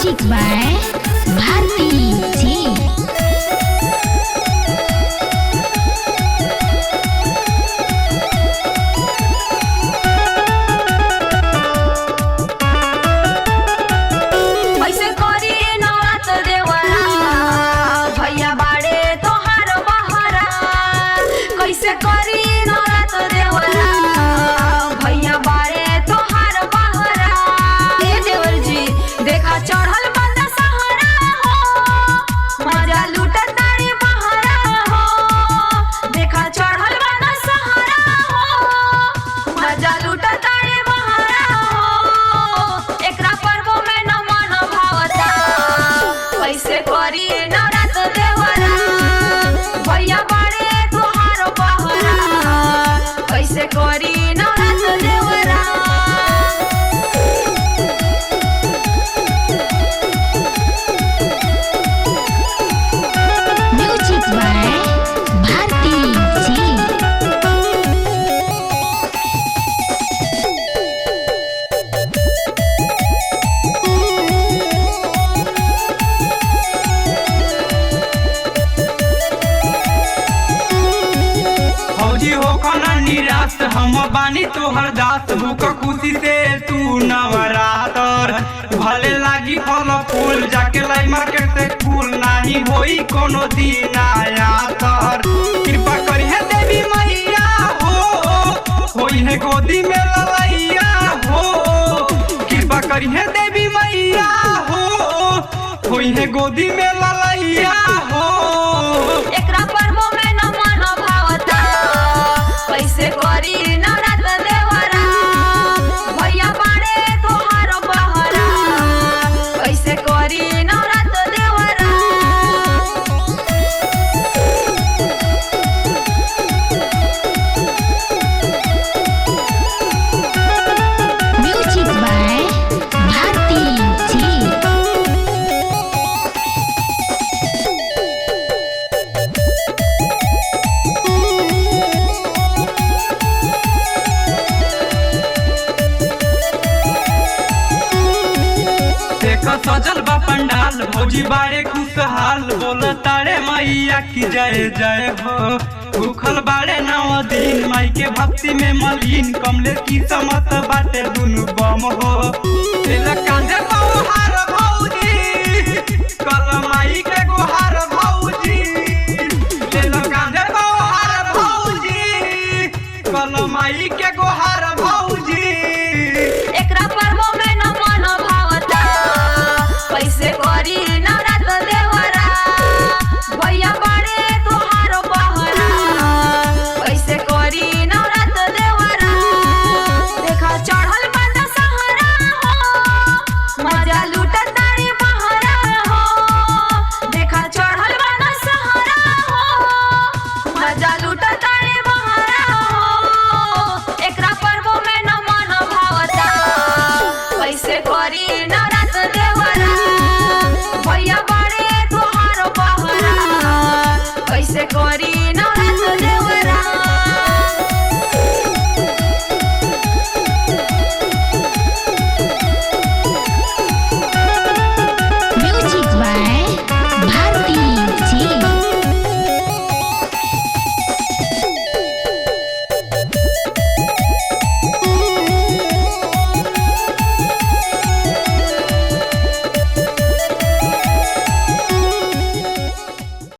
Music by भारती जी। निराश हम बानी तोहर दास भूख खुशी से तू नवरातर भले लागी फल फूल जाके लाई मार्केट से फूल नहीं होई कोनो दिन आयातर कृपा करी है देवी मैया हो होई है गोदी में ललैया हो कृपा करी है देवी मैया हो होई है गोदी में ललैया हो एकरा पर्वो में न मन भावता कैसे करी नवरात्र देवरा भैया बाड़े तोहार बहरा कैसे करी नवरात्र देवरा म्यूजिक बाय भारती जी। सजल बा पंडाल भौजी बारे खुशहाल बोल तारे मैया की जय जय हो भूखल बारे 9 दिन माई के भक्ति में मलिन कमले की समत बाटे दुनु बम हो तेल कांधे पहाड़